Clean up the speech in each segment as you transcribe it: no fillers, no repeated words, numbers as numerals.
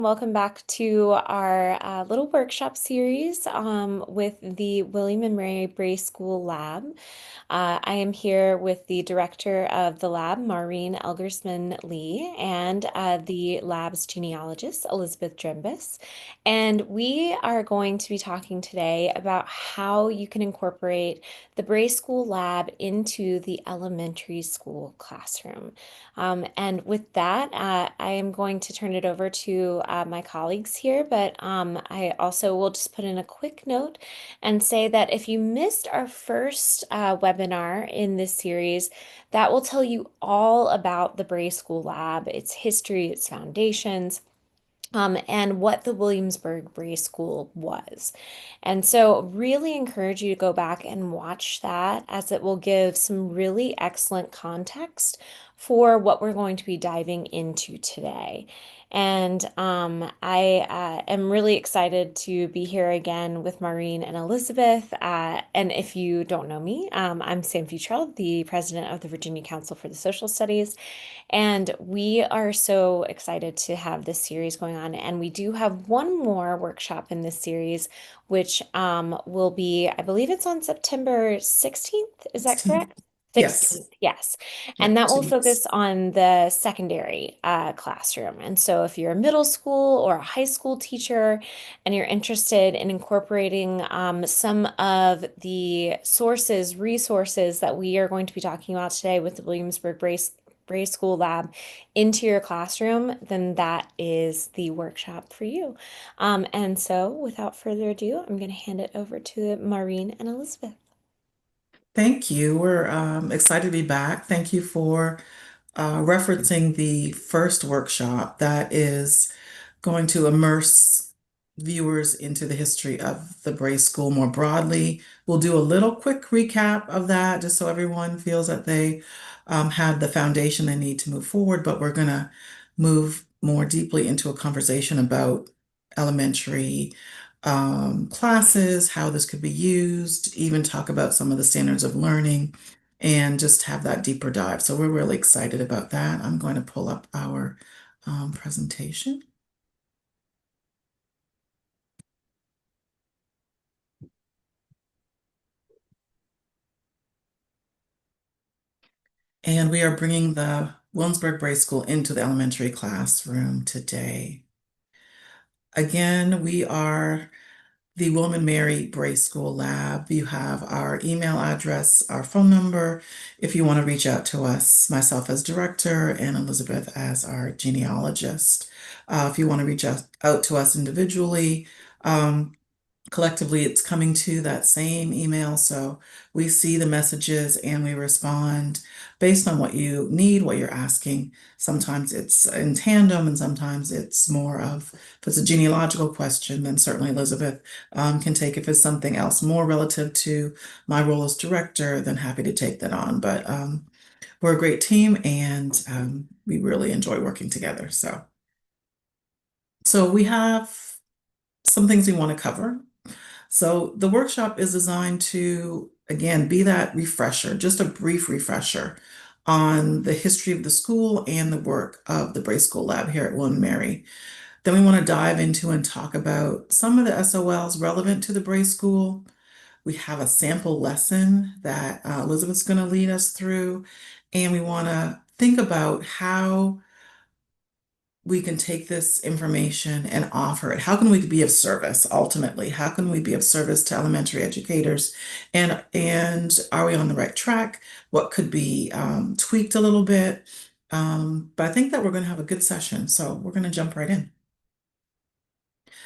Welcome back to our little workshop series with the William and Mary Bray School Lab. I am here with the director of the lab, Maureen Elgersman Lee, and the lab's genealogist, Elizabeth Drimbus. And we are going to be talking today about how you can incorporate the Bray School Lab into the elementary school classroom. And with that, I am going to turn it over to my colleagues here, but I also will just put in a quick note and say that if you missed our first webinar in this series, that will tell you all about the Bray School Lab, its history, its foundations, and what the Williamsburg Bray School was. And so really encourage you to go back and watch that, as it will give some really excellent context for what we're going to be diving into today. And I am really excited to be here again with Maureen and Elizabeth. And if you don't know me, I'm Sam Futrell, the president of the Virginia Council for the Social Studies. And we are so excited to have this series going on. And we do have one more workshop in this series, which will be, I believe it's on September 16th. Is that 16th. correct? Yes. 16th, yes. And Yep. that will 2 weeks. focus on the secondary classroom. And so if you're a middle school or a high school teacher and you're interested in incorporating some of the resources that we are going to be talking about today with the Williamsburg Bray School Lab into your classroom, then that is the workshop for you. And so without further ado, I'm going to hand it over to Maureen and Elizabeth. Thank you. We're excited to be back. Thank you for referencing the first workshop that is going to immerse viewers into the history of the Bray School more broadly. We'll do a little quick recap of that just so everyone feels that they have the foundation they need to move forward, but we're going to move more deeply into a conversation about elementary classes, how this could be used, even talk about some of the standards of learning and just have that deeper dive. So we're really excited about that. I'm going to pull up our presentation. And we are bringing the Williamsburg Bray School into the elementary classroom today. Again, we are the William and Mary Bray School Lab. You have our email address, our phone number, if you want to reach out to us, myself as director and Elizabeth as our genealogist. If you want to reach out to us individually, collectively, it's coming to that same email. So we see the messages and we respond based on what you need, what you're asking. Sometimes it's in tandem, and sometimes it's more of, if it's a genealogical question, then certainly Elizabeth can take. If it's something else more relative to my role as director, then happy to take that on. But we're a great team and we really enjoy working together. So we have some things we want to cover. So the workshop is designed to, again, be that refresher, just a brief refresher on the history of the school and the work of the Bray School Lab here at William and Mary. Then we want to dive into and talk about some of the SOLs relevant to the Bray School. We have a sample lesson that Elizabeth's going to lead us through, and we want to think about how we can take this information and offer it. How can we be of service ultimately? How can we be of service to elementary educators? And are we on the right track? What could be tweaked a little bit? But I think that we're going to have a good session. So we're going to jump right in.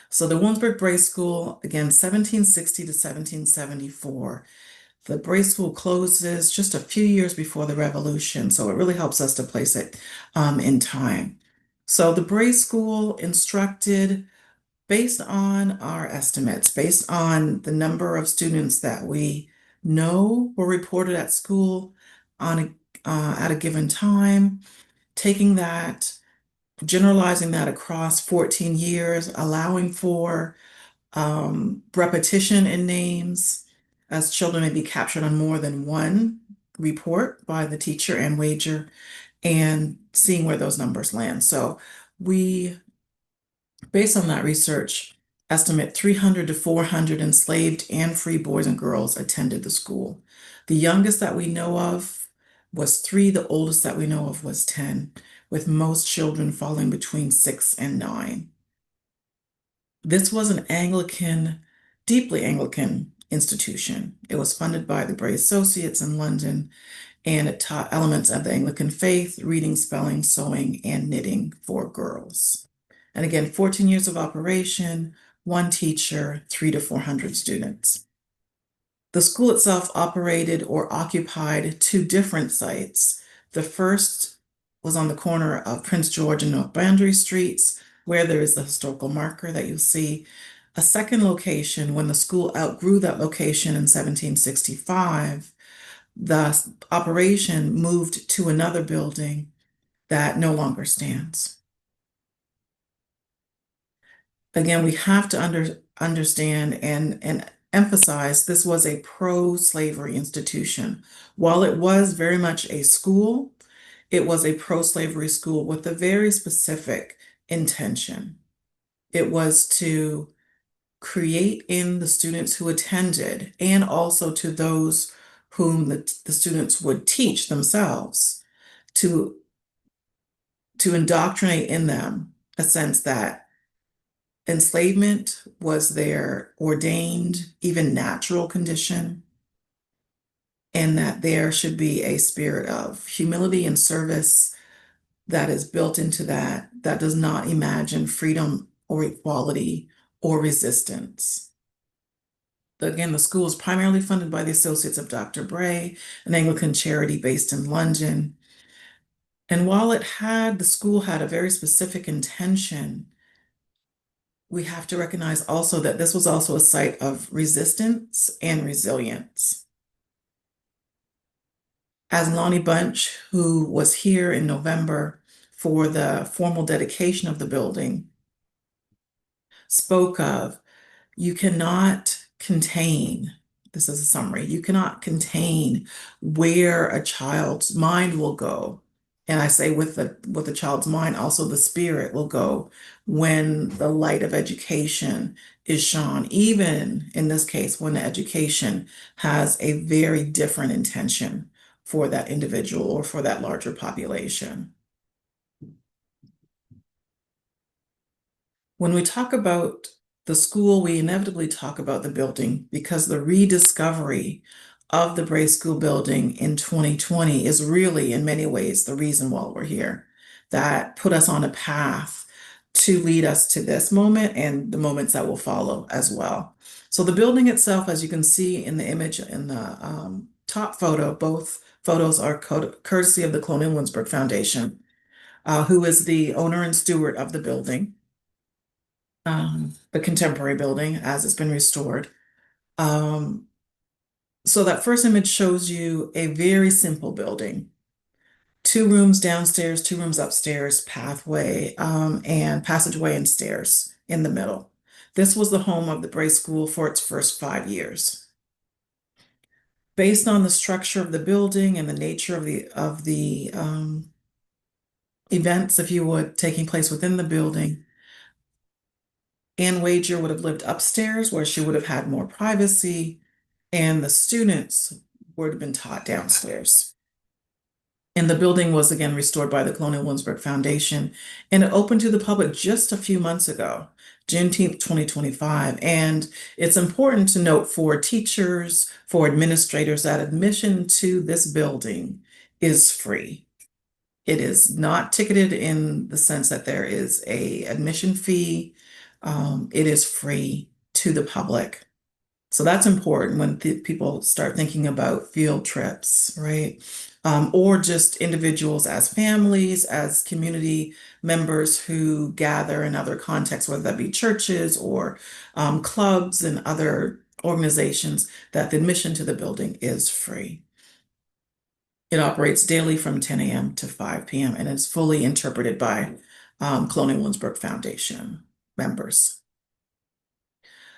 So the Williamsburg Bray School, again, 1760 to 1774. The Bray School closes just a few years before the Revolution, so it really helps us to place it in time. So the Bray School instructed based on our estimates, based on the number of students that we know were reported at school at a given time, taking that, generalizing that across 14 years, allowing for repetition in names, as children may be captured on more than one report by the teacher and wager, and seeing where those numbers land. So we Based on that research, estimate 300 to 400 enslaved and free boys and girls attended the school. The youngest that we know of was 3, the oldest that we know of was 10, with most children falling between 6 and 9. This was an Anglican, deeply Anglican institution. It was funded by the Bray Associates in London, and it taught elements of the Anglican faith, reading, spelling, sewing, and knitting for girls. And again, 14 years of operation, one teacher, 3 to 400 students. The school itself operated or occupied 2 different sites. The first was on the corner of Prince George and North Boundary Streets, where there is the historical marker that you'll see. A second location, when the school outgrew that location in 1765, the operation moved to another building that no longer stands. Again, we have to understand and emphasize this was a pro-slavery institution. While it was very much a school, it was a pro-slavery school with a very specific intention. It was to create in the students who attended and also to those whom the students would teach themselves to indoctrinate in them a sense that enslavement was their ordained, even natural condition, and that there should be a spirit of humility and service that is built into that, that does not imagine freedom or equality or resistance. Again, the school is primarily funded by the Associates of Dr. Bray, an Anglican charity based in London. And while the school had a very specific intention, we have to recognize also that this was also a site of resistance and resilience. As Lonnie Bunch, who was here in November for the formal dedication of the building, spoke of, you cannot contain, this is a summary, you cannot contain where a child's mind will go. And I say with the child's mind, also the spirit will go when the light of education is shone, even in this case, when the education has a very different intention for that individual or for that larger population. When we talk about the school, we inevitably talk about the building because the rediscovery of the Bray School building in 2020 is really, in many ways, the reason why we're here. That put us on a path to lead us to this moment and the moments that will follow as well. So the building itself, as you can see in the image in the top photo, both photos are courtesy of the Colonial Williamsburg Foundation, who is the owner and steward of the building. The contemporary building as it's been restored. So that first image shows you a very simple building. 2 rooms downstairs, 2 rooms upstairs, pathway, and passageway and stairs in the middle. This was the home of the Bray School for its first 5 years. Based on the structure of the building and the nature of the events, if you would, taking place within the building, Anne Wager would have lived upstairs where she would have had more privacy, and the students would have been taught downstairs. And the building was again restored by the Colonial Williamsburg Foundation, and it opened to the public just a few months ago, Juneteenth 2025. And it's important to note for teachers, for administrators, that admission to this building is free. It is not ticketed in the sense that there is a admission fee. It is free to the public. So that's important when people start thinking about field trips, right? Or just individuals as families, as community members who gather in other contexts, whether that be churches or clubs and other organizations, that the admission to the building is free. It operates daily from 10 a.m. to 5 p.m. and it's fully interpreted by Colonial Williamsburg Foundation members.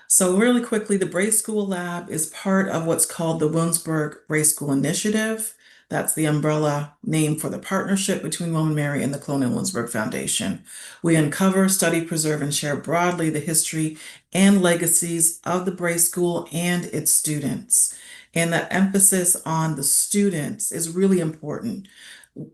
So really quickly, the Bray School Lab is part of what's called the Williamsburg Bray School Initiative. That's the umbrella name for the partnership between William and Mary and the Colonial Williamsburg Foundation. We uncover, study, preserve, and share broadly the history and legacies of the Bray School and its students. And that emphasis on the students is really important.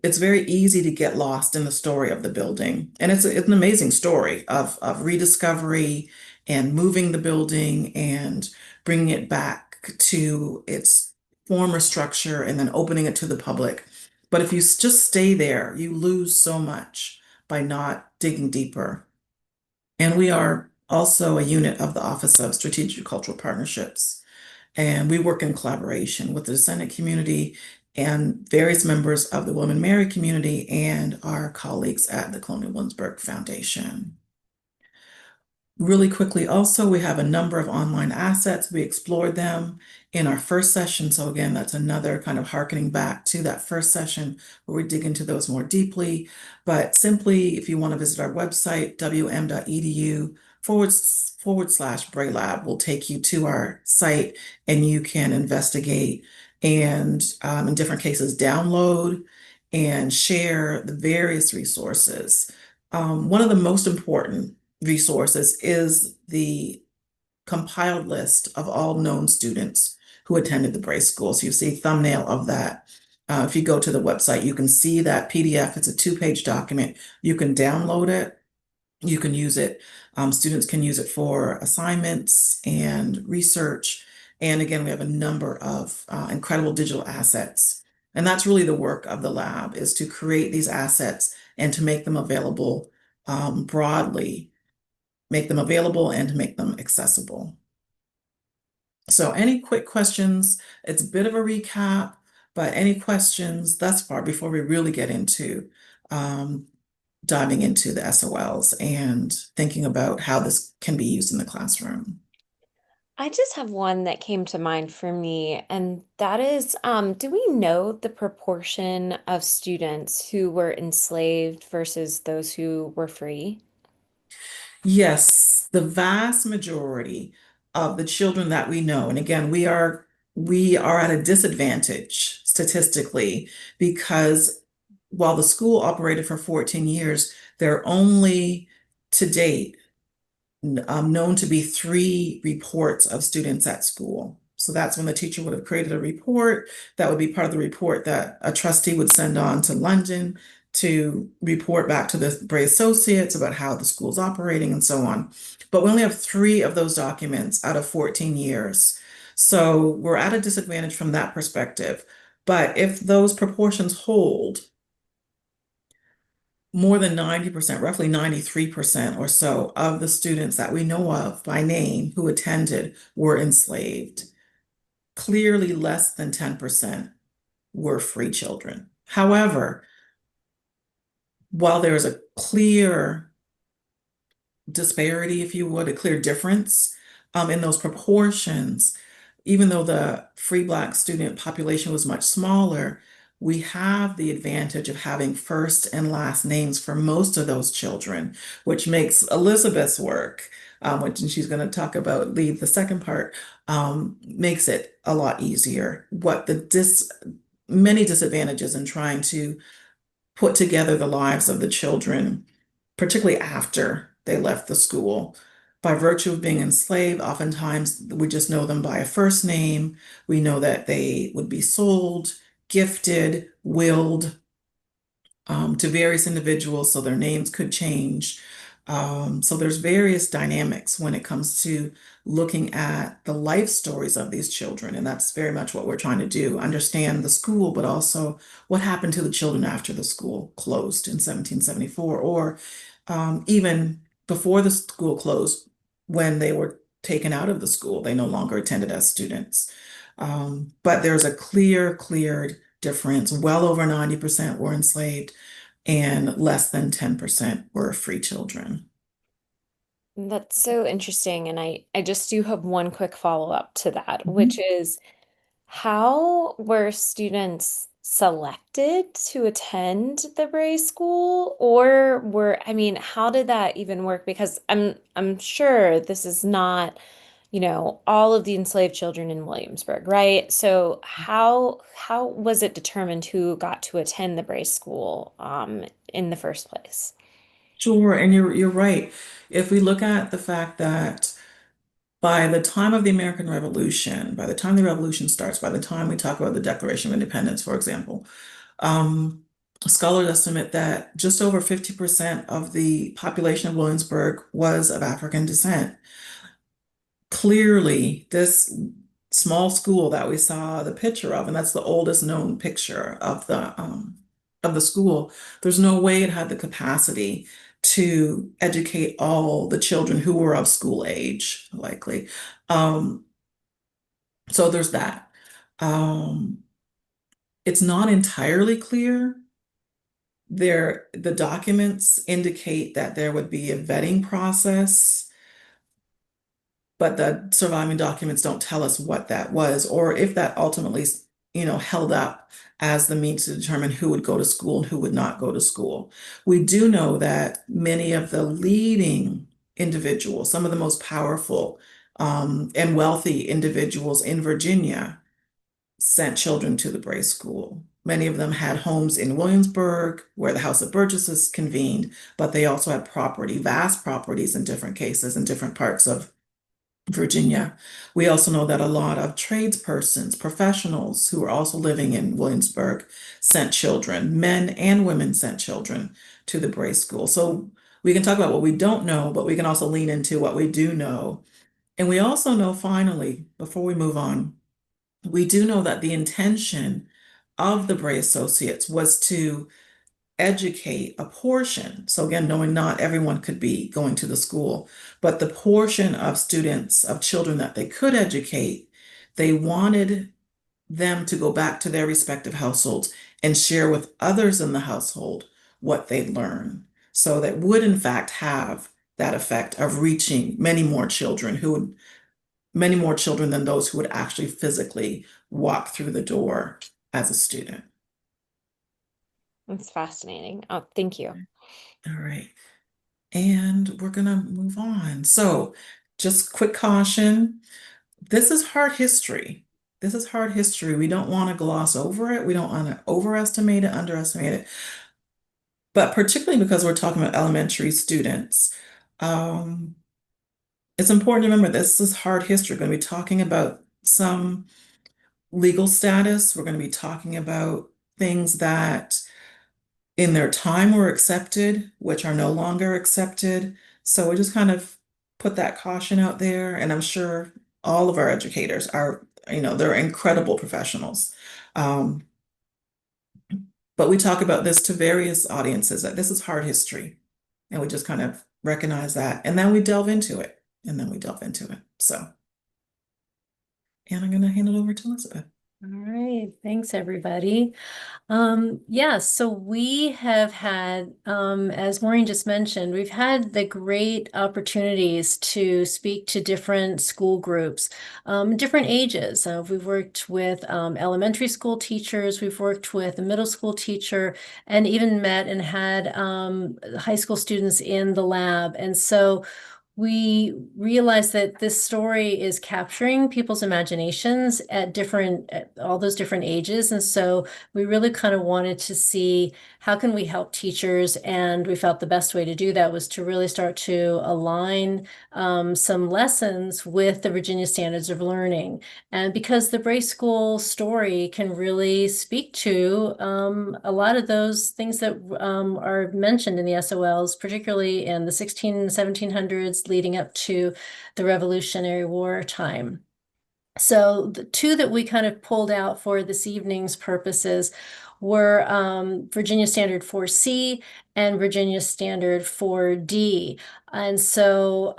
It's very easy to get lost in the story of the building. And it's an amazing story of rediscovery and moving the building and bringing it back to its former structure and then opening it to the public. But if you just stay there, you lose so much by not digging deeper. And we are also a unit of the Office of Strategic Cultural Partnerships. And we work in collaboration with the descendant community and various members of the William and Mary community and our colleagues at the Colonial Williamsburg Foundation. Really quickly, also, we have a number of online assets. We explored them in our first session. So again, that's another kind of harkening back to that first session where we dig into those more deeply. But simply, if you want to visit our website, wm.edu forward slash Bray Lab will take you to our site and you can investigate and in different cases, download and share the various resources. One of the most important resources is the compiled list of all known students who attended the Bray School. So you see a thumbnail of that. If you go to the website, you can see that PDF. It's a two-page document. You can download it. You can use it. Students can use it for assignments and research. And again, we have a number of incredible digital assets. And that's really the work of the lab, is to create these assets and to make them available broadly, make them available and to make them accessible. So any quick questions? It's a bit of a recap, but any questions thus far before we really get into um, diving into the SOLs and thinking about how this can be used in the classroom? I just have one that came to mind for me, and that is, do we know the proportion of students who were enslaved versus those who were free? Yes, the vast majority of the children that we know, and again, we are at a disadvantage statistically because while the school operated for 14 years, there are only to date known to be 3 reports of students at school. So that's when the teacher would have created a report. That would be part of the report that a trustee would send on to London to report back to the Bray Associates about how the school's operating and so on. But we only have 3 of those documents out of 14 years. So we're at a disadvantage from that perspective. But if those proportions hold, more than 90%, roughly 93% or so of the students that we know of by name who attended were enslaved. Clearly less than 10% were free children. However, while there is a clear disparity, if you would, a clear difference in those proportions, even though the free Black student population was much smaller, we have the advantage of having first and last names for most of those children, which makes Elizabeth's work, which she's going to talk about, lead the second part, makes it a lot easier. What the many disadvantages in trying to put together the lives of the children, particularly after they left the school. By virtue of being enslaved, oftentimes we just know them by a first name. We know that they would be sold, gifted, willed to various individuals, so their names could change. So there's various dynamics when it comes to looking at the life stories of these children, and that's very much what we're trying to do, understand the school, but also what happened to the children after the school closed in 1774, or even before the school closed, when they were taken out of the school, they no longer attended as students. But there's a clear difference. Well over 90% were enslaved and less than 10% were free children. That's so interesting. And I just do have one quick follow-up to that, which Mhm. is how were students selected to attend the Bray School? Or I mean, how did that even work? Because I'm sure this is not all of the enslaved children in Williamsburg, right? So how was it determined who got to attend the Bray School in the first place? Sure, and you're right. If we look at the fact that by the time of the American Revolution, by the time the revolution starts, by the time we talk about the Declaration of Independence, for example, um, scholars estimate that just over 50% of the population of Williamsburg was of African descent. Clearly, this small school that we saw the picture of, and that's the oldest known picture of the school, there's no way it had the capacity to educate all the children who were of school age, likely. Um, so there's that. Um, it's not entirely clear. The documents indicate that there would be a vetting process, but the surviving documents don't tell us what that was or if that ultimately, held up as the means to determine who would go to school and who would not go to school. We do know that many of the leading individuals, some of the most powerful and wealthy individuals in Virginia, sent children to the Bray School. Many of them had homes in Williamsburg, where the House of Burgesses convened, but they also had property, vast properties in different cases in different parts of Virginia. We also know that a lot of tradespersons, professionals who were also living in Williamsburg sent children, men and women sent children to the Bray School. So we can talk about what we don't know, but we can also lean into what we do know. And we also know, finally, before we move on, we do know that the intention of the Bray Associates was to educate a portion. So again, knowing not everyone could be going to the school, but the portion of students, of children that they could educate, they wanted them to go back to their respective households and share with others in the household what they'd learned. So that would in fact have that effect of reaching many more children than those who would actually physically walk through the door as a student. That's fascinating. Oh, thank you. All right. And we're gonna move on. So just quick caution, this is hard history. This is hard history. We don't want to gloss over it. We don't want to overestimate it, underestimate it. But particularly because we're talking about elementary students, um, it's important to remember this is hard history. We're going to be talking about some legal status. We're going to be talking about things that in their time were accepted, which are no longer accepted. So we just kind of put that caution out there. And I'm sure all of our educators are, they're incredible professionals. Um, but we talk about this to various audiences that this is hard history. And we just kind of recognize that. And then we delve into it. And then we delve into it. So, and I'm going to hand it over to Elizabeth. All right, thanks everybody. Yes, so we have had, as Maureen just mentioned, we've had the great opportunities to speak to different school groups, different ages. We've worked with elementary school teachers, we've worked with a middle school teacher, and even met and had high school students in the lab. And so we realize that this story is capturing people's imaginations at all those different ages. And so we really kind of wanted to see how can we help teachers, and we felt the best way to do that was to really start to align some lessons with the Virginia Standards of Learning. And because the Bray School story can really speak to a lot of those things that are mentioned in the SOLs, particularly in the 1700s leading up to the Revolutionary War time. So the two that we kind of pulled out for this evening's purposes were Virginia Standard 4C and Virginia Standard 4D. And so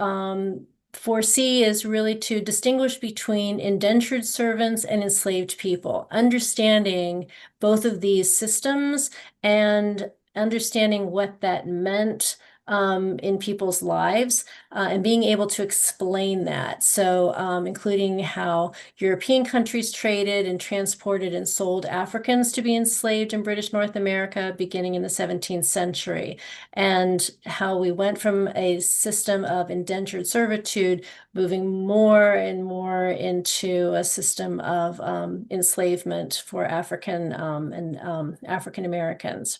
4C is really to distinguish between indentured servants and enslaved people, understanding both of these systems and understanding what that meant in people's lives, and being able to explain that. So including how European countries traded and transported and sold Africans to be enslaved in British North America beginning in the 17th century, and how we went from a system of indentured servitude moving more and more into a system of enslavement for African and African Americans.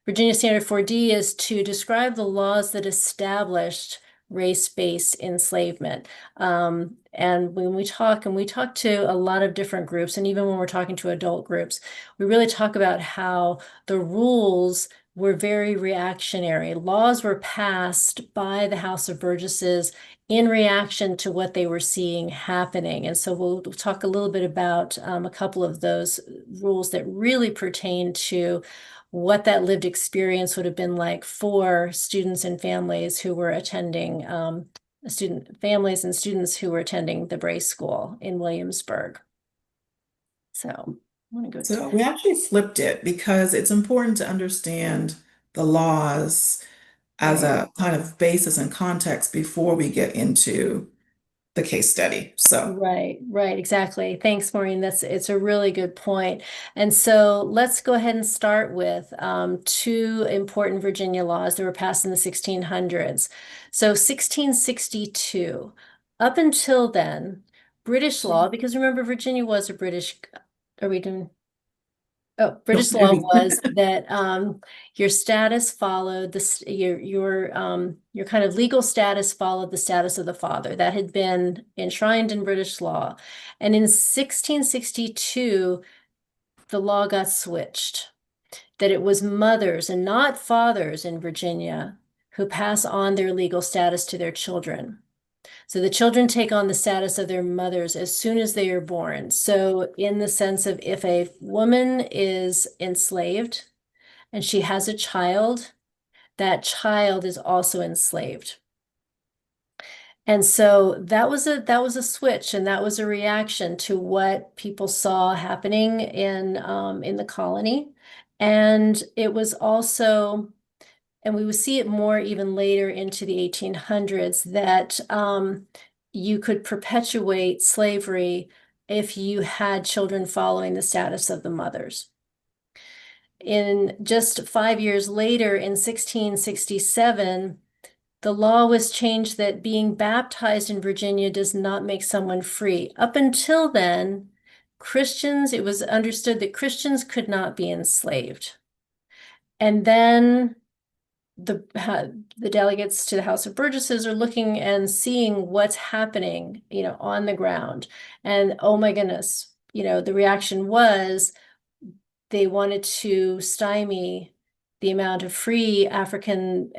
Virginia Standard 4D is to describe the laws that established race-based enslavement. And when we talk, and we talk to a lot of different groups, and even when we're talking to adult groups, we really talk about how the rules were very reactionary. Laws were passed by the House of Burgesses in reaction to what they were seeing happening. And so we'll talk a little bit about a couple of those rules that really pertain to what that lived experience would have been like for students and families who were attending, families and students who were attending the Bray School in Williamsburg. So I want to go So to. we actually flipped it because it's important to understand the laws as Right. a kind of basis and context before we get into the case study. So, Right, right, exactly. Thanks, Maureen. It's a really good point. And so let's go ahead and start with two important Virginia laws that were passed in the 1600s. So 1662, up until then, British law, because remember, Virginia was a British, are we doing? Oh, no, British law was that your status followed your kind of legal status followed the status of the father. That had been enshrined in British law. And in 1662, the law got switched, that it was mothers and not fathers in Virginia who pass on their legal status to their children. So the children take on the status of their mothers as soon as they are born. So in the sense of if a woman is enslaved and she has a child, that child is also enslaved. And so that was a switch, and that was a reaction to what people saw happening in the colony. And it was also, and we would see it more even later into the 1800s, that you could perpetuate slavery if you had children following the status of the mothers. In just 5 years later, in 1667, the law was changed that being baptized in Virginia does not make someone free. Up until then, Christians, it was understood that Christians could not be enslaved. And then the delegates to the House of Burgesses are looking and seeing what's happening, on the ground. And oh my goodness, the reaction was they wanted to stymie the amount of free African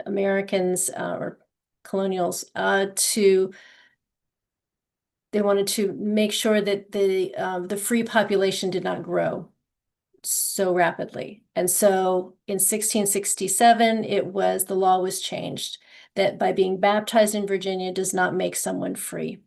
Americans or colonials they wanted to make sure that the free population did not grow so rapidly. And so in 1667, the law was changed that by being baptized in Virginia does not make someone free.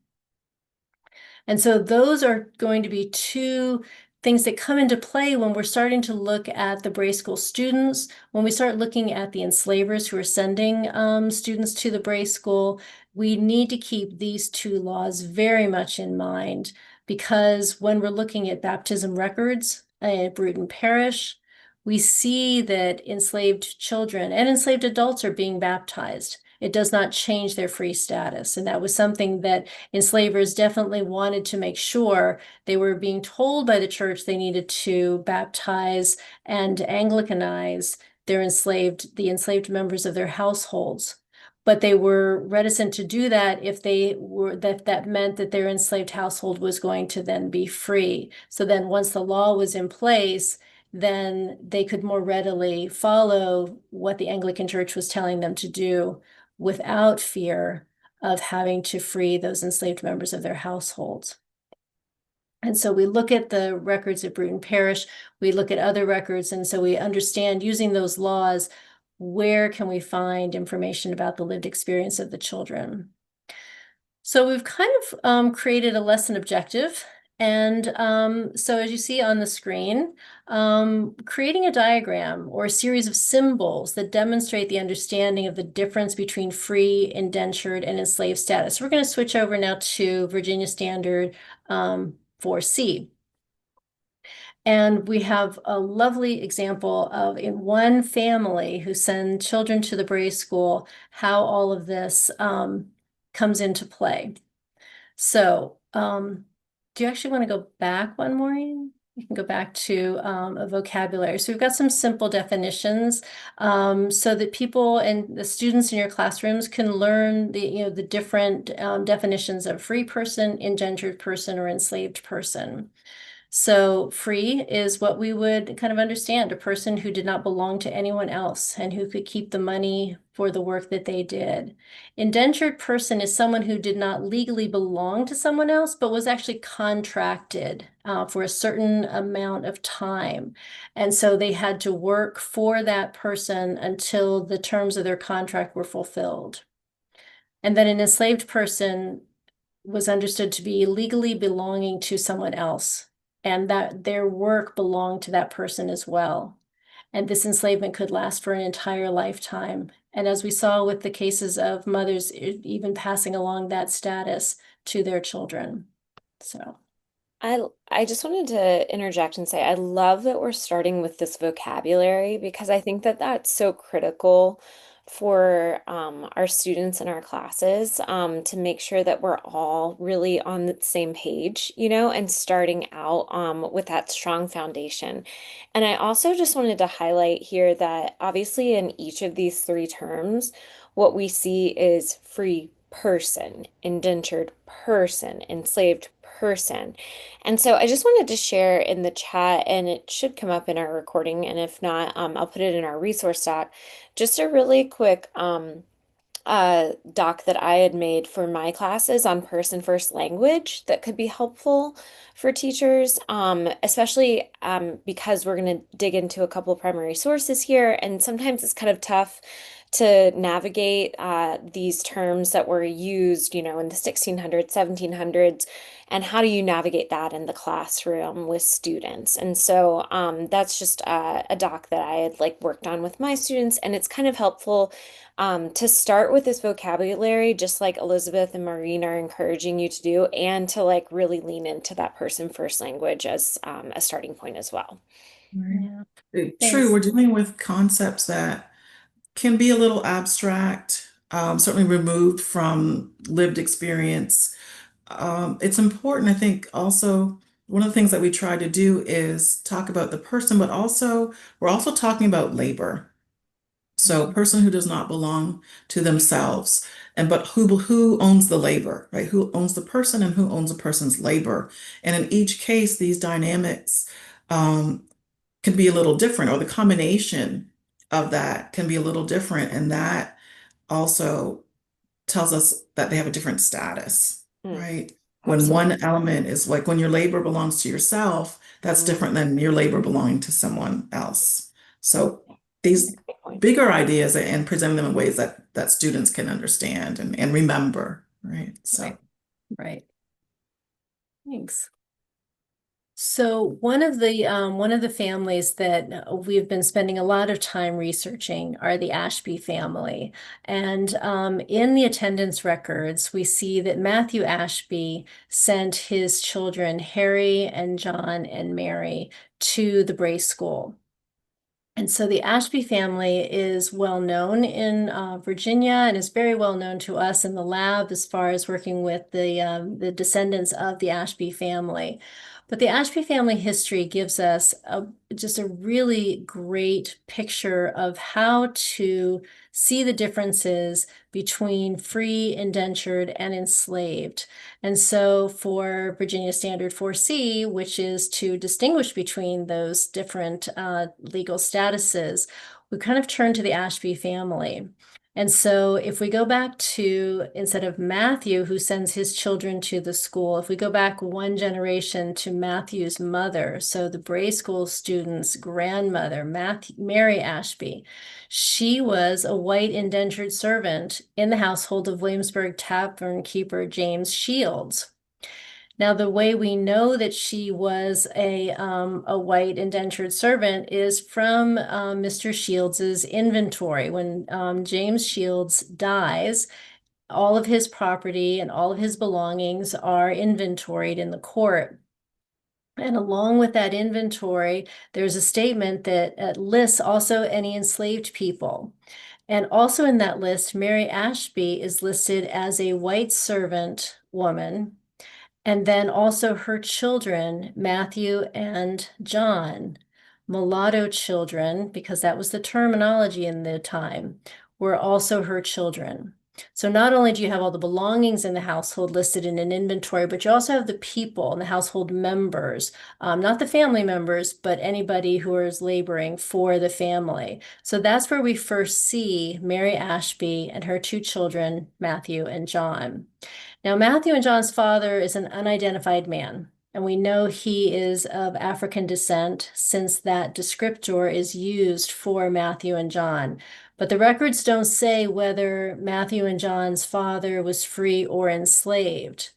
And so those are going to be two things that come into play when we're starting to look at the Bray School students, when we start looking at the enslavers who are sending students to the Bray School. We need to keep these two laws very much in mind, because when we're looking at baptism records at Bruton Parish, we see that enslaved children and enslaved adults are being baptized. It does not change their free status. And that was something that enslavers definitely wanted to make sure. They were being told by the church they needed to baptize and Anglicanize the enslaved members of their households. But they were reticent to do that if that meant that their enslaved household was going to then be free. So then once the law was in place, then they could more readily follow what the Anglican Church was telling them to do without fear of having to free those enslaved members of their households. And so we look at the records at Bruton Parish, we look at other records, and so we understand, using those laws, where can we find information about the lived experience of the children. So we've kind of created a lesson objective, And so as you see on the screen, creating a diagram or a series of symbols that demonstrate the understanding of the difference between free, indentured, and enslaved status. We're going to switch over now to Virginia Standard 4C. And we have a lovely example of in one family who send children to the Bray School, how all of this comes into play. So do you actually want to go back one more? You can go back to a vocabulary. So we've got some simple definitions so that people and the students in your classrooms can learn the different definitions of free person, indentured person, or enslaved person. So free is what we would kind of understand, a person who did not belong to anyone else and who could keep the money for the work that they did. Indentured person is someone who did not legally belong to someone else, but was actually contracted for a certain amount of time. And so they had to work for that person until the terms of their contract were fulfilled. And then an enslaved person was understood to be legally belonging to someone else, and that their work belonged to that person as well. And this enslavement could last for an entire lifetime. And as we saw with the cases of mothers, even passing along that status to their children. So. I just wanted to interject and say I love that we're starting with this vocabulary because I think that that's so critical for our students in our classes to make sure that we're all really on the same page, and starting out with that strong foundation. And I also just wanted to highlight here that obviously in each of these three terms, what we see is free person, indentured person, enslaved person. And so I just wanted to share in the chat, and it should come up in our recording, and if not, I'll put it in our resource doc, just a really quick doc that I had made for my classes on person first language that could be helpful for teachers, especially because we're going to dig into a couple primary sources here, and sometimes it's kind of tough to navigate these terms that were used, in the 1600s, 1700s, and how do you navigate that in the classroom with students? And so that's just a doc that I had worked on with my students, and it's kind of helpful to start with this vocabulary, just like Elizabeth and Maureen are encouraging you to do, and to really lean into that person first language as a starting point as well. Yeah. True, Thanks. we're dealing with concepts that can be a little abstract, certainly removed from lived experience. It's important, I think, also, one of the things that we try to do is talk about the person, but also we're also talking about labor. So a person who does not belong to themselves, and but who owns the labor, right? Who owns the person and who owns a person's labor. And in each case, these dynamics can be a little different, or the combination of that can be a little different. And that also tells us that they have a different status, Mm, right? When absolutely. one element is like when your labor belongs to yourself, that's Mm, different than your labor belonging to someone else. So these great point. bigger ideas and present them in ways that students can understand and remember, right? So Right. Right. Thanks. So one of the families that we've been spending a lot of time researching are the Ashby family. And in the attendance records, we see that Matthew Ashby sent his children, Harry and John and Mary, to the Bray School. And so the Ashby family is well known in Virginia and is very well known to us in the lab as far as working with the descendants of the Ashby family. But the Ashby family history gives us just a really great picture of how to see the differences between free, indentured, and enslaved. And so for Virginia Standard 4C, which is to distinguish between those different legal statuses, we kind of turn to the Ashby family. And so if we go back to, instead of Matthew, who sends his children to the school, if we go back one generation to Matthew's mother, so the Bray School student's grandmother, Mary Ashby, she was a white indentured servant in the household of Williamsburg tavern keeper James Shields. Now, the way we know that she was a white indentured servant is from Mr. Shields's inventory. When James Shields dies, all of his property and all of his belongings are inventoried in the court. And along with that inventory, there's a statement that lists also any enslaved people. And also in that list, Mary Ashby is listed as a white servant woman. And then also her children, Matthew and John, mulatto children, because that was the terminology in the time, were also her children. So not only do you have all the belongings in the household listed in an inventory, but you also have the people and the household members, not the family members, but anybody who is laboring for the family. So that's where we first see Mary Ashby and her two children, Matthew and John. Now, Matthew and John's father is an unidentified man, and we know he is of African descent since that descriptor is used for Matthew and John. But the records don't say whether Matthew and John's father was free or enslaved.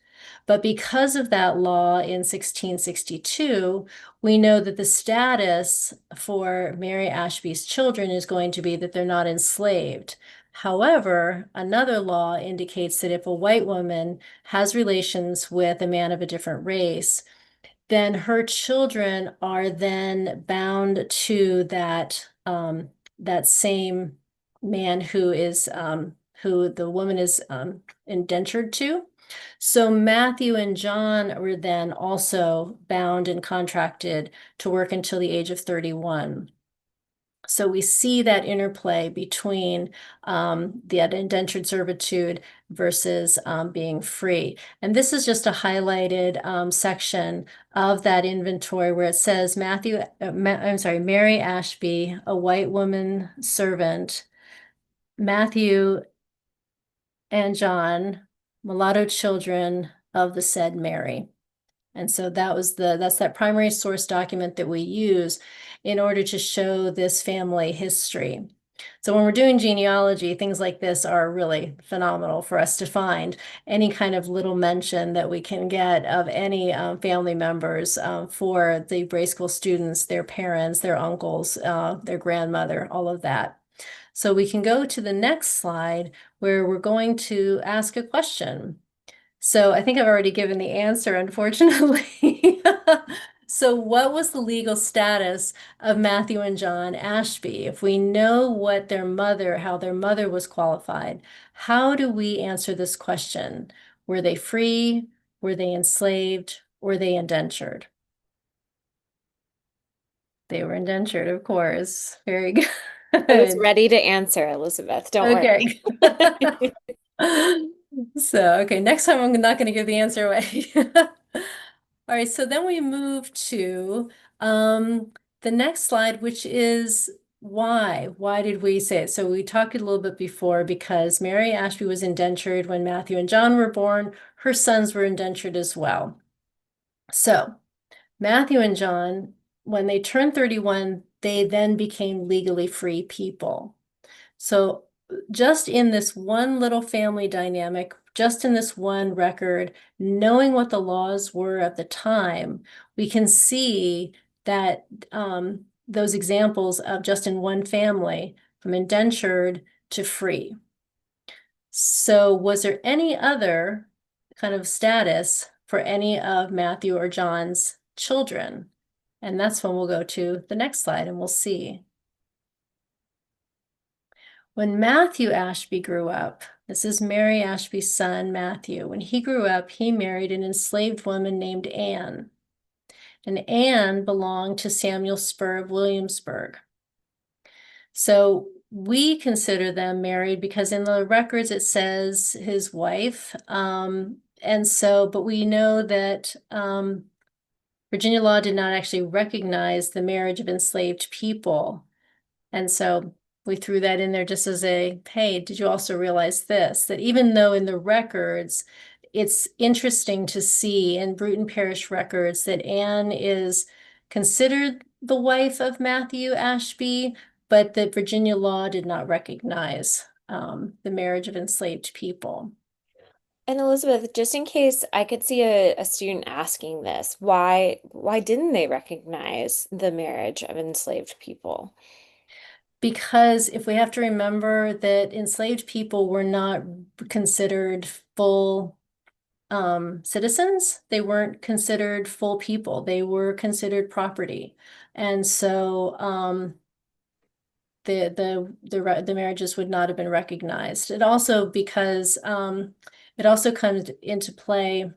But because of that law in 1662, we know that the status for Mary Ashby's children is going to be that they're not enslaved. However, another law indicates that if a white woman has relations with a man of a different race, then her children are then bound to that same man who the woman is indentured to. So Matthew and John were then also bound and contracted to work until the age of 31. So we see that interplay between the indentured servitude versus being free. And this is just a highlighted section of that inventory where it says Mary Ashby, a white woman servant, Matthew and John, mulatto children of the said Mary. And so that's that primary source document that we use in order to show this family history. So when we're doing genealogy, things like this are really phenomenal for us to find. Any kind of little mention that we can get of any family members for the Bray School students, their parents, their uncles, their grandmother, all of that. So we can go to the next slide where we're going to ask a question. So I think I've already given the answer, unfortunately. So what was the legal status of Matthew and John Ashby? If we know what how their mother was qualified, how do we answer this question? Were they free? Were they enslaved? Were they indentured? They were indentured, of course. Very good. I was ready to answer, Elizabeth. Don't Okay. worry. So, okay, next time I'm not going to give the answer away. All right, so then we move to the next slide, which is why. Why did we say it? So we talked a little bit before because Mary Ashby was indentured when Matthew and John were born. Her sons were indentured as well. So Matthew and John, when they turned 31, they then became legally free people. So just in this one little family dynamic, just in this one record, knowing what the laws were at the time, we can see that those examples of just in one family, from indentured to free. So was there any other kind of status for any of Matthew or John's children? And that's when we'll go to the next slide and we'll see. When Matthew Ashby grew up, this is Mary Ashby's son, Matthew. When he grew up, he married an enslaved woman named Anne. And Anne belonged to Samuel Spur of Williamsburg. So we consider them married because in the records it says his wife. But we know that Virginia law did not actually recognize the marriage of enslaved people. And so we threw that in there just as hey, did you also realize this? That even though in the records, it's interesting to see in Bruton Parish records that Anne is considered the wife of Matthew Ashby, but that Virginia law did not recognize the marriage of enslaved people. And Elizabeth, just in case I could see a student asking this, why didn't they recognize the marriage of enslaved people? Because if we have to remember that enslaved people were not considered full citizens, they weren't considered full people, they were considered property. And so the marriages would not have been recognized. It also because it also comes into play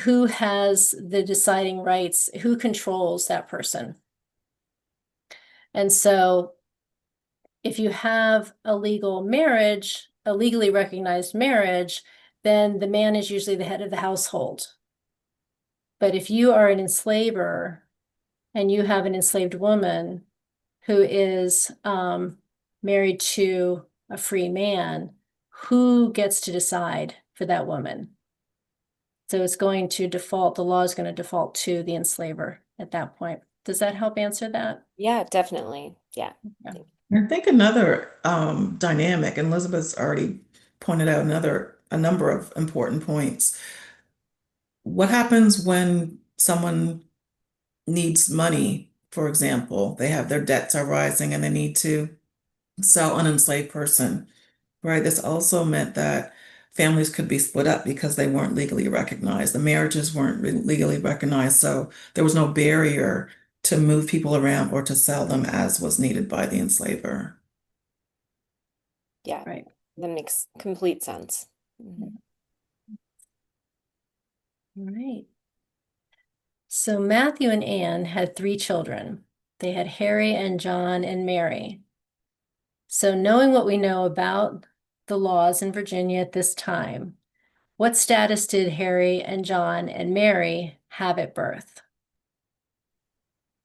who has the deciding rights, who controls that person. And so if you have a legal marriage, a legally recognized marriage, then the man is usually the head of the household. But if you are an enslaver and you have an enslaved woman who is married to a free man, who gets to decide for that woman? So it's going to default, the law is going to default to the enslaver at that point. Does that help answer that? Yeah, definitely. Yeah. Yeah. I think another dynamic, and Elizabeth's already pointed out a number of important points. What happens when someone needs money, for example, they have their debts are rising and they need to sell an enslaved person, right? This also meant that families could be split up because they weren't legally recognized. The marriages weren't legally recognized, so there was no barrier to move people around or to sell them as was needed by the enslaver. Yeah, Right. that makes complete sense. Mhm. All right. So Matthew and Anne had 3 children. They had Harry and John and Mary. So knowing what we know about the laws in Virginia at this time, what status did Harry and John and Mary have at birth?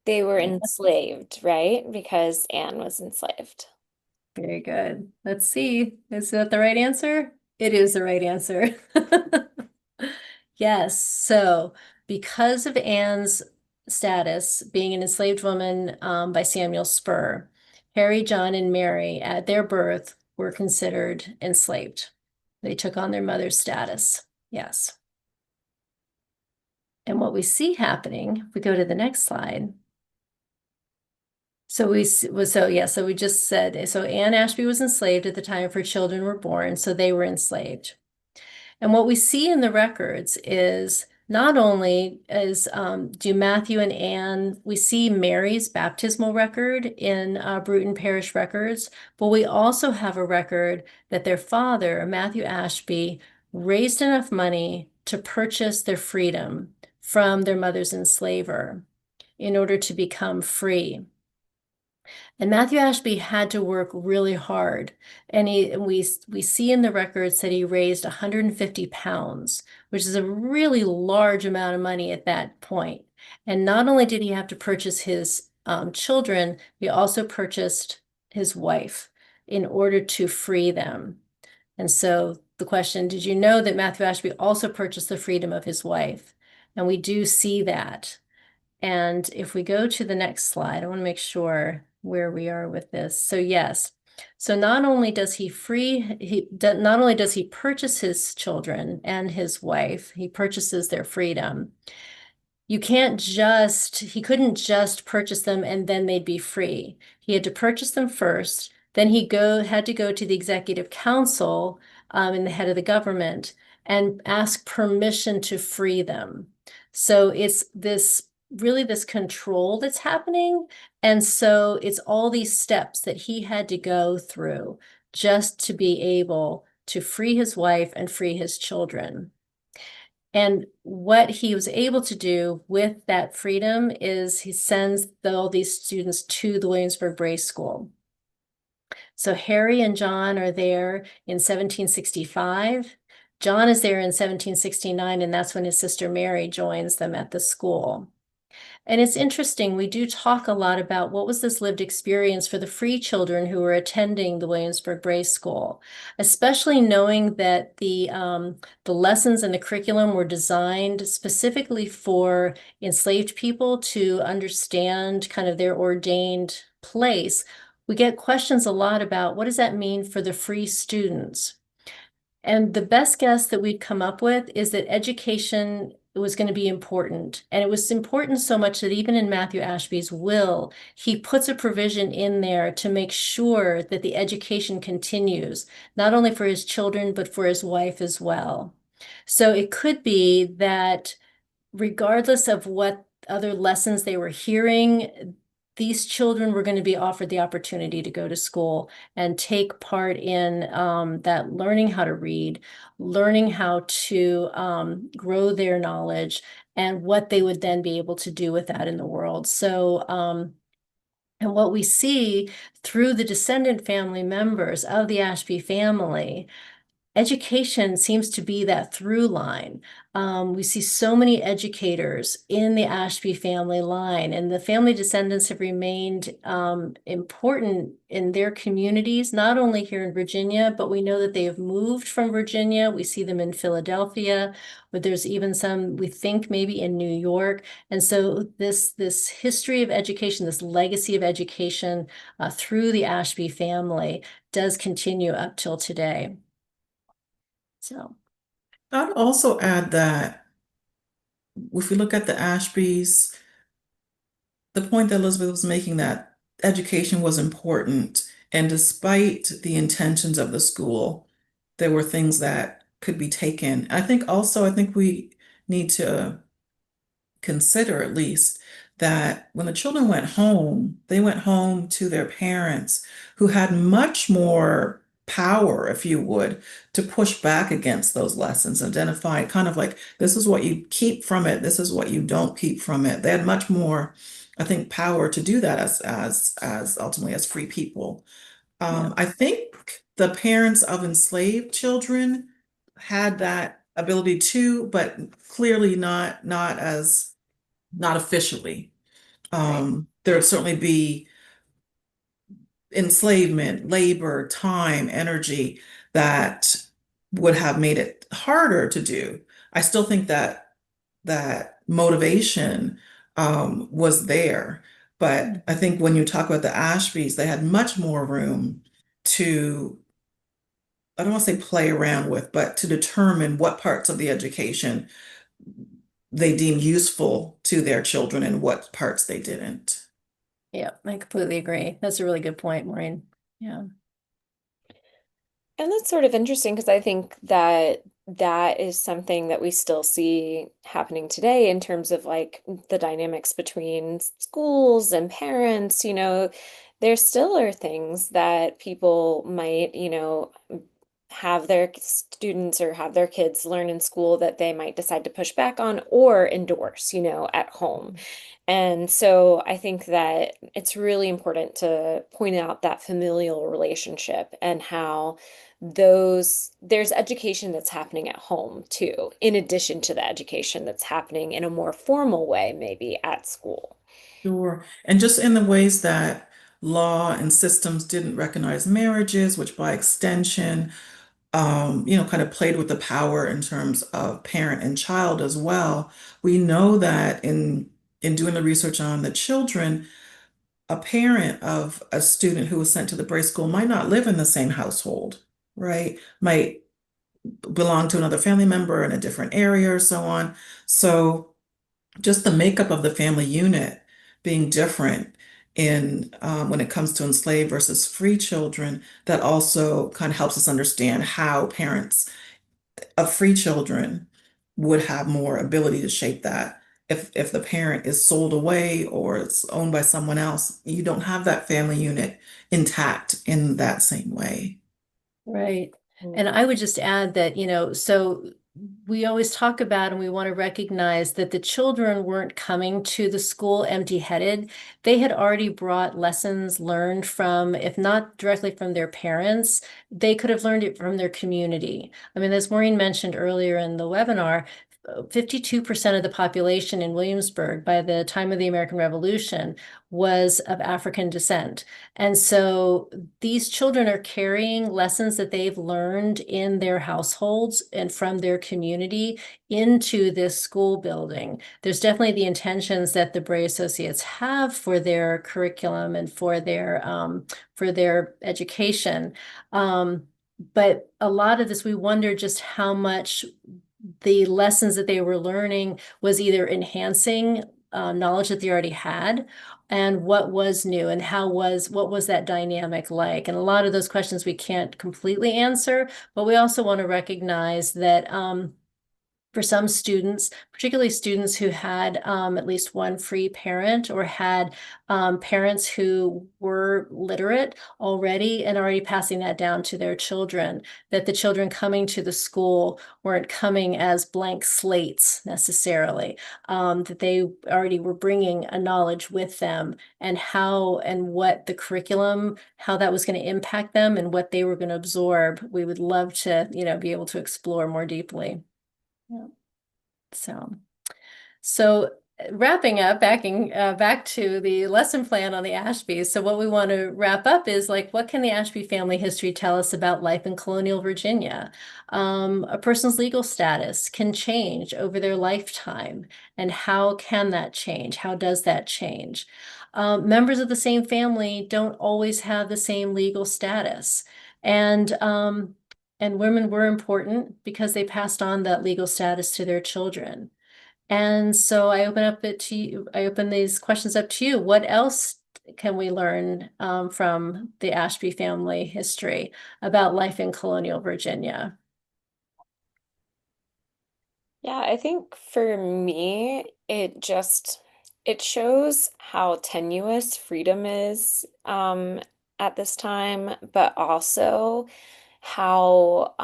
They were Yeah, enslaved, right? Because Anne was enslaved. very good. Let's see. Is that the right answer? It is the right answer. Yes. So because of Anne's status, being an enslaved woman by Samuel Spur, Harry, John, and Mary at their birth were considered enslaved. They took on their mother's status. Yes. And what we see happening, if we go to the next slide. So we just said, so Anne Ashby was enslaved at the time her children were born, so they were enslaved. And what we see in the records is not only do Matthew and Anne, we see Mary's baptismal record in Bruton Parish records, but we also have a record that their father, Matthew Ashby, raised enough money to purchase their freedom from their mother's enslaver in order to become free. And Matthew Ashby had to work really hard. And we see in the records that he raised 150 pounds, which is a really large amount of money at that point. And not only did he have to purchase his children, he also purchased his wife in order to free them. And so the question, did you know that Matthew Ashby also purchased the freedom of his wife? And we do see that. And if we go to the next slide, I want to make sure where we are with this. So yes, so not only does he purchase his children and his wife, he purchases their freedom. He couldn't just purchase them and then they'd be free. He had to purchase them first. Then he had to go to the executive council and the head of the government and ask permission to free them. So it's this control that's happening. And so it's all these steps that he had to go through just to be able to free his wife and free his children. And what he was able to do with that freedom is he sends all these students to the Williamsburg Bray School. So Harry and John are there in 1765. John is there in 1769, and that's when his sister Mary joins them at the school. And it's interesting, we do talk a lot about what was this lived experience for the free children who were attending the Williamsburg Bray School, especially knowing that the lessons and the curriculum were designed specifically for enslaved people to understand kind of their ordained place. We get questions a lot about what does that mean for the free students? And the best guess that we'd come up with is that education was going to be important. And it was important so much that even in Matthew Ashby's will, he puts a provision in there to make sure that the education continues, not only for his children, but for his wife as well. So it could be that regardless of what other lessons they were hearing, these children were going to be offered the opportunity to go to school and take part in that learning how to read, learning how to grow their knowledge, and what they would then be able to do with that in the world. So, and what we see through the descendant family members of the Ashby family, education seems to be that through line. We see so many educators in the Ashby family line, and the family descendants have remained important in their communities, not only here in Virginia, but we know that they have moved from Virginia. We see them in Philadelphia, but there's even some, we think, maybe in New York. And so this history of education, this legacy of education through the Ashby family does continue up till today. So, I'd also add that if we look at the Ashbys, the point that Elizabeth was making that education was important, and despite the intentions of the school, there were things that could be taken. I think we need to consider at least that when the children went home, they went home to their parents who had much more power, if you would, to push back against those lessons, identify kind of like this is what you keep from it, this is what you don't keep from it. They had much more, I think, power to do that as ultimately as free people. yeah, I think the parents of enslaved children had that ability too, but clearly not officially. right, There would certainly be enslavement, labor, time, energy that would have made it harder to do. I still think that that motivation was there, but I mhm, think when you talk about the Ashbys, they had much more room to, I don't want to say play around with, but to determine what parts of the education they deemed useful to their children and what parts they didn't. yeah, I completely agree. That's a really good point, Maureen. Yeah, And that's sort of interesting because I think that that is something that we still see happening today in terms of like the dynamics between schools and parents. There still are things that people might, have their students or have their kids learn in school that they might decide to push back on or endorse, at home. And so I think that it's really important to point out that familial relationship and how there's education that's happening at home too, in addition to the education that's happening in a more formal way, maybe at school. Sure. And just in the ways that law and systems didn't recognize marriages, which by extension, kind of played with the power in terms of parent and child as well. We know that in doing the research on the children, a parent of a student who was sent to the Bray School might not live in the same household, right? Might belong to another family member in a different area or so on. So just the makeup of the family unit being different in when it comes to enslaved versus free children, that also kind of helps us understand how parents of free children would have more ability to shape that. If the parent is sold away or it's owned by someone else, you don't have that family unit intact in that same way. right. And Mm. I would just add that, so we always talk about and we want to recognize that the children weren't coming to the school empty-headed. They had already brought lessons learned from, if not directly from their parents, they could have learned it from their community. I mean, as Maureen mentioned earlier in the webinar, 52% of the population in Williamsburg by the time of the American Revolution was of African descent. And so these children are carrying lessons that they've learned in their households and from their community into this school building. There's definitely the intentions that the Bray Associates have for their curriculum and for their education. Um, but a lot of this, we wonder just how much the lessons that they were learning was either enhancing knowledge that they already had, and what was new, and what was that dynamic like? And a lot of those questions we can't completely answer, but we also want to recognize that for some students, particularly students who had at least one free parent or had parents who were literate already and already passing that down to their children, that the children coming to the school weren't coming as blank slates necessarily, that they already were bringing a knowledge with them, and how and what the curriculum, how that was going to impact them and what they were going to absorb. We would love to, be able to explore more deeply. Yeah. So, so wrapping up, back to the lesson plan on the Ashbys. So what we want to wrap up is like, what can the Ashby family history tell us about life in colonial Virginia? A person's legal status can change over their lifetime, and how can that change? How does that change? Members of the same family don't always have the same legal status, and women were important because they passed on that legal status to their children. And so I open these questions up to you. What else can we learn from the Ashby family history about life in colonial Virginia? Yeah, I think for me, it shows how tenuous freedom is at this time, but also how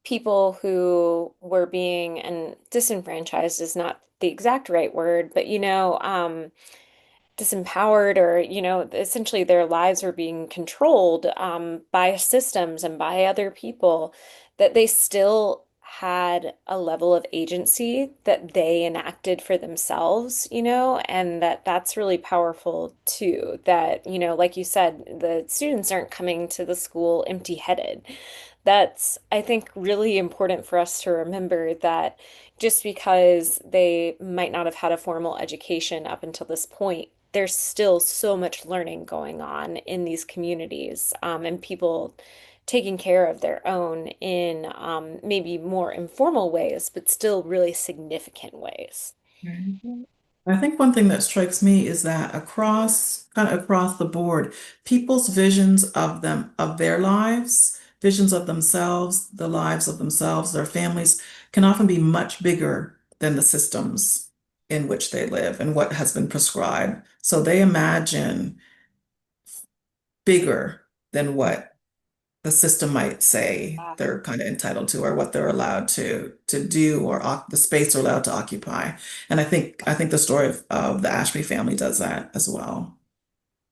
people who were being, and disenfranchised is not the exact right word, but disempowered, or essentially their lives were being controlled by systems and by other people, that they still had a level of agency that they enacted for themselves, and that's really powerful too, that like you said, the students aren't coming to the school empty-headed. That's, I think, really important for us to remember, that just because they might not have had a formal education up until this point, there's still so much learning going on in these communities, and people taking care of their own in maybe more informal ways, but still really significant ways. Right. I think one thing that strikes me is that kind of across the board, people's visions of of their lives, visions of themselves, the lives of themselves, their families, can often be much bigger than the systems in which they live and what has been prescribed. So they imagine bigger than what the system might say Yeah. they're kind of entitled to, or what they're allowed to do, or the space they're allowed to occupy. And I think the story of the Ashby family does that as well.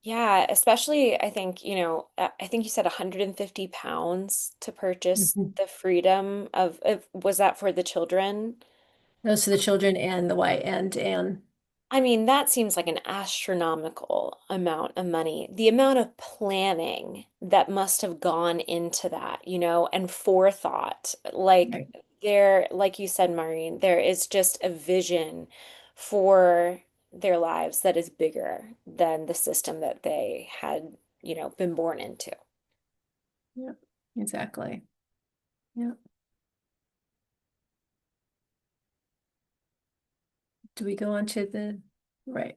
Yeah, especially I think, I think you said 150 pounds to purchase Mhm. the freedom was that for the children? Those are the children and the white and Anne. I mean, that seems like an astronomical amount of money. The amount of planning that must have gone into that, and forethought. Right. Like you said, Maureen, there is just a vision for their lives that is bigger than the system that they had, been born into. Yeah, exactly. Yeah. Do we go on to the right?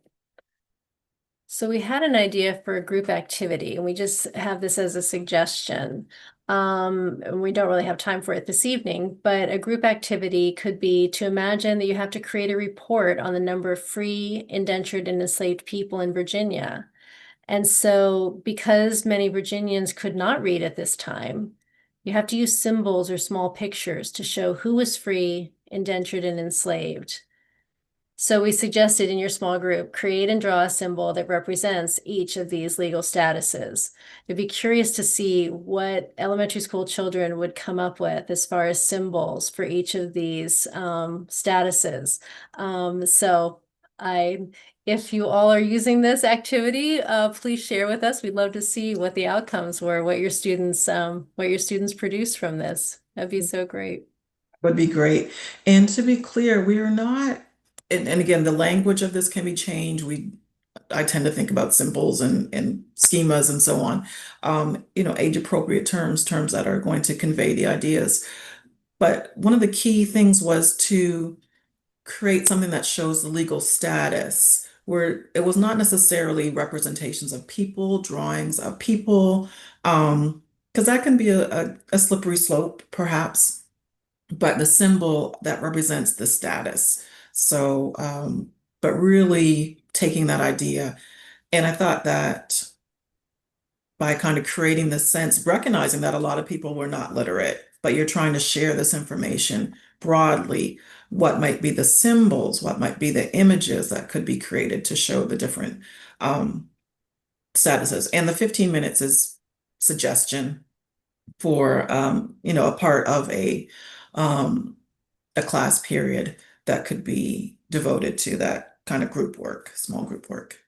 So we had an idea for a group activity, and we just have this as a suggestion. And we don't really have time for it this evening, but a group activity could be to imagine that you have to create a report on the number of free, indentured, and enslaved people in Virginia. And so, because many Virginians could not read at this time, you have to use symbols or small pictures to show who was free, indentured, and enslaved. So we suggested in your small group, create and draw a symbol that represents each of these legal statuses. I'd be curious to see what elementary school children would come up with as far as symbols for each of these statuses. So I, if you all are using this activity, please share with us. We'd love to see what the outcomes were, what your students produced from this. That'd be so great. Would be great. And to be clear, we are not, and again, the language of this can be changed. I tend to think about symbols and schemas and so on. Age appropriate terms, terms that are going to convey the ideas. But one of the key things was to create something that shows the legal status, where it was not necessarily representations of people, drawings of people, because that can be a slippery slope, perhaps, but the symbol that represents the status. So, but really taking that idea. And I thought that by kind of creating this sense, recognizing that a lot of people were not literate, but you're trying to share this information broadly, what might be the symbols, what might be the images that could be created to show the different um, statuses. And the 15 minutes is suggestion for a part of a class period that could be devoted to that kind of group work, small group work.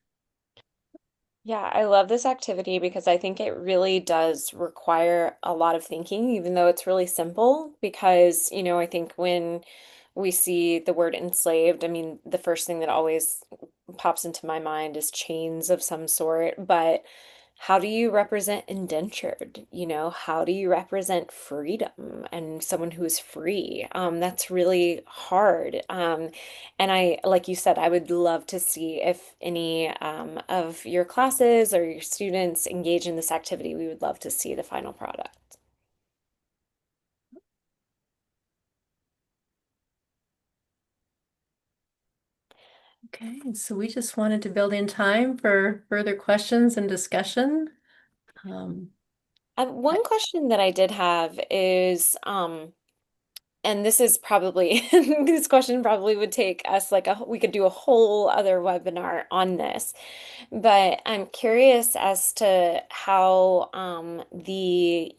Yeah, I love this activity because I think it really does require a lot of thinking, even though it's really simple. Because, I think when we see the word enslaved, I mean, the first thing that always pops into my mind is chains of some sort. But how do you represent indentured? How do you represent freedom and someone who is free? That's really hard. And like you said, I would love to see if any of your classes or your students engage in this activity. We would love to see the final product. Okay, so we just wanted to build in time for further questions and discussion. Um, One question that I did have is, and this is probably, this question probably would take us like we could do a whole other webinar on this. But I'm curious as to how the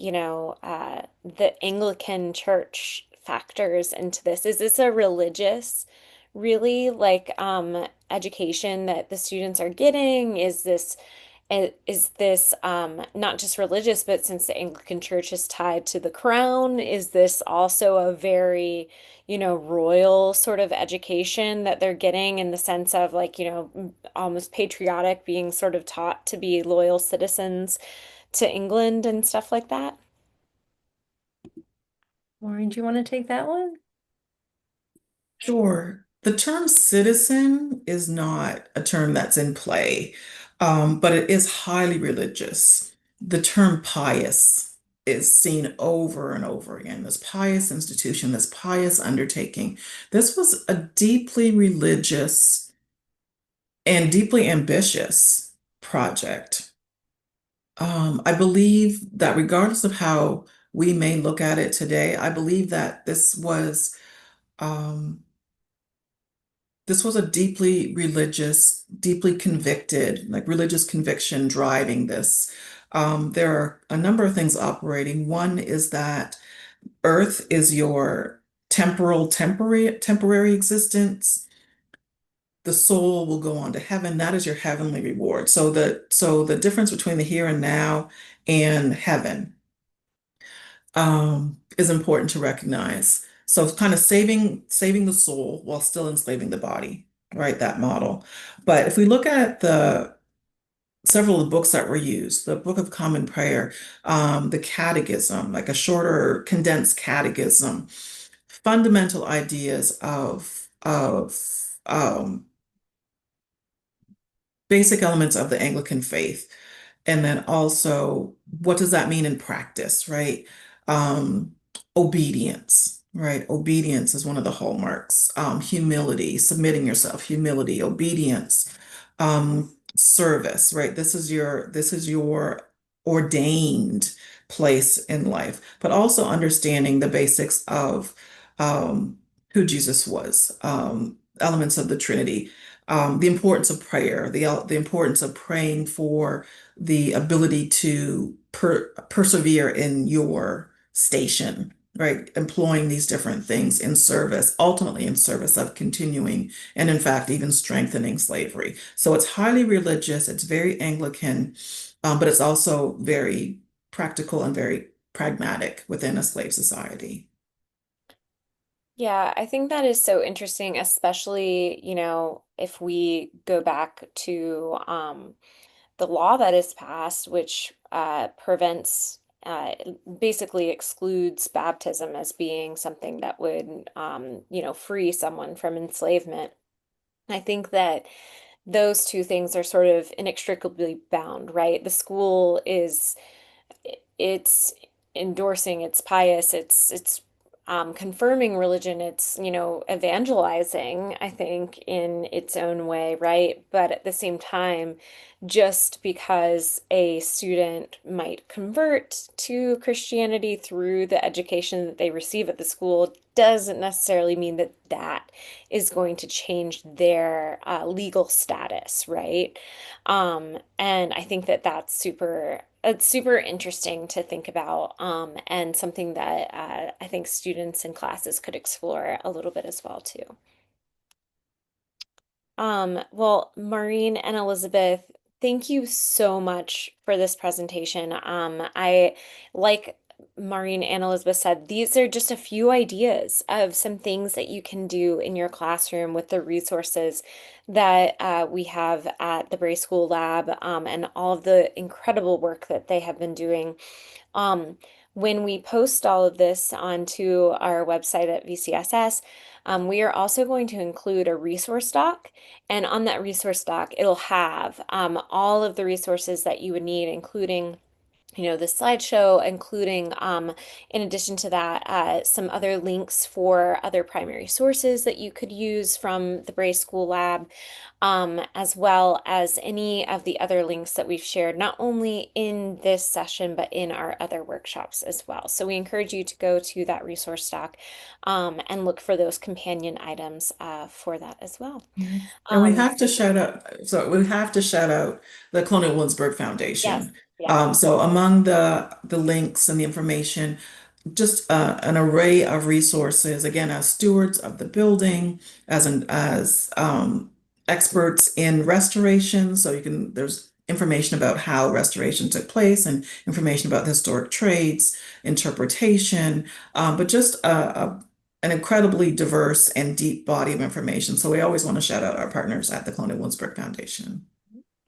Anglican Church factors into this. Is this a religious, really like education that the students are getting? Is this not just religious, but since the Anglican Church is tied to the crown, is this also a very, royal sort of education that they're getting in the sense of like, almost patriotic, being sort of taught to be loyal citizens to England and stuff like that? Maureen, do you want to take that one? Sure. The term citizen is not a term that's in play, but it is highly religious. The term pious is seen over and over again. This pious institution, this pious undertaking. This was a deeply religious and deeply ambitious project. I believe that regardless of how we may look at it today, I believe that um, this was a deeply religious, deeply convicted, like religious conviction driving this. There are a number of things operating. One is that earth is your temporary existence. The soul will go on to heaven. That is your heavenly reward. So the difference between the here and now and heaven is important to recognize. So it's kind of saving the soul while still enslaving the body, right? That model. But if we look at the several of the books that were used, the Book of Common Prayer, the Catechism, like a shorter, condensed catechism, fundamental ideas of basic elements of the Anglican faith. And then also, what does that mean in practice, right? Um, Obedience, right? Obedience is one of the hallmarks. Humility, submitting yourself, humility, obedience, service, right? This is your ordained place in life, but also understanding the basics of um, who Jesus was, elements of the Trinity, the importance of prayer, the importance of praying for the ability to persevere in your station, right? Employing these different things in service, ultimately in service of continuing and, in fact, even strengthening slavery. So it's highly religious, it's very Anglican, but it's also very practical and very pragmatic within a slave society. Yeah, I think that is so interesting, especially, if we go back to the law that is passed, which prevents, basically excludes baptism as being something that would, free someone from enslavement. I think that those two things are sort of inextricably bound, right? The school is it's endorsing, it's pious, it's confirming religion, it's, evangelizing, I think, in its own way, right? But at the same time, just because a student might convert to Christianity through the education that they receive at the school doesn't necessarily mean that that is going to change their legal status, right? And I think that that's it's super interesting to think about, and something that I think students and classes could explore a little bit as well too. Well, Maureen and Elizabeth, thank you so much for this presentation. Like Maureen and Elizabeth said, these are just a few ideas of some things that you can do in your classroom with the resources that we have at the Bray School Lab, and all of the incredible work that they have been doing. Um, when we post all of this onto our website at VCSS, we are also going to include a resource doc. And on that resource doc, it'll have all of the resources that you would need, including the slideshow, including, in addition to that, some other links for other primary sources that you could use from the Bray School Lab, as well as any of the other links that we've shared, not only in this session, but in our other workshops as well. So we encourage you to go to that resource doc, and look for those companion items for that as well. Mhm. And we Um, have to shout out, so we have to shout out the Colonial Williamsburg yes, Foundation. yeah. So among the links and the information, just an array of resources, again, as stewards of the building, as experts in restoration. So there's information about how restoration took place and information about the historic trades, interpretation, but just an incredibly diverse and deep body of information. So we always want to shout out our partners at the Colonial Williamsburg Foundation.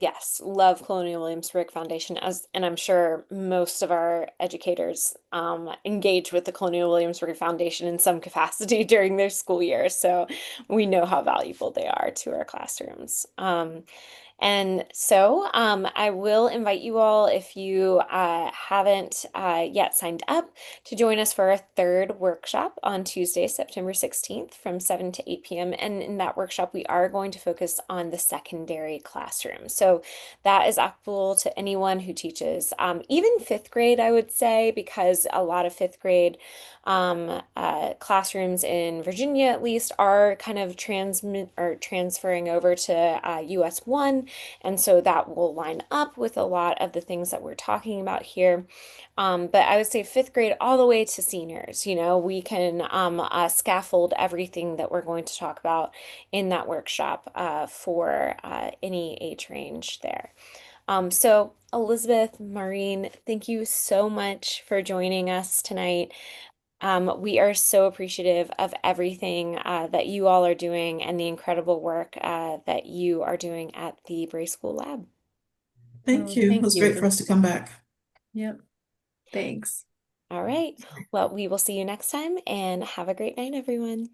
Yes, love Colonial Williamsburg Foundation, and I'm sure most of our educators engage with the Colonial Williamsburg Foundation in some capacity during their school year, so we know how valuable they are to our classrooms. And so I will invite you all, if you haven't yet signed up, to join us for our third workshop on Tuesday, September 16th from 7 to 8 p.m. And in that workshop, we are going to focus on the secondary classroom. So that is applicable to anyone who teaches, even fifth grade, I would say, because a lot of fifth grade classrooms in Virginia, at least, are kind of transferring over to US 1. And so that will line up with a lot of the things that we're talking about here. But I would say fifth grade all the way to seniors, we can scaffold everything that we're going to talk about in that workshop for any age range there. So Elizabeth, Maureen, thank you so much for joining us tonight. We are so appreciative of everything that you all are doing and the incredible work that you are doing at the Bray School Lab. Thank Oh, you. It thank was you great for for, us to come back. yep, thanks. All right. Well, we will see you next time and have a great night, everyone.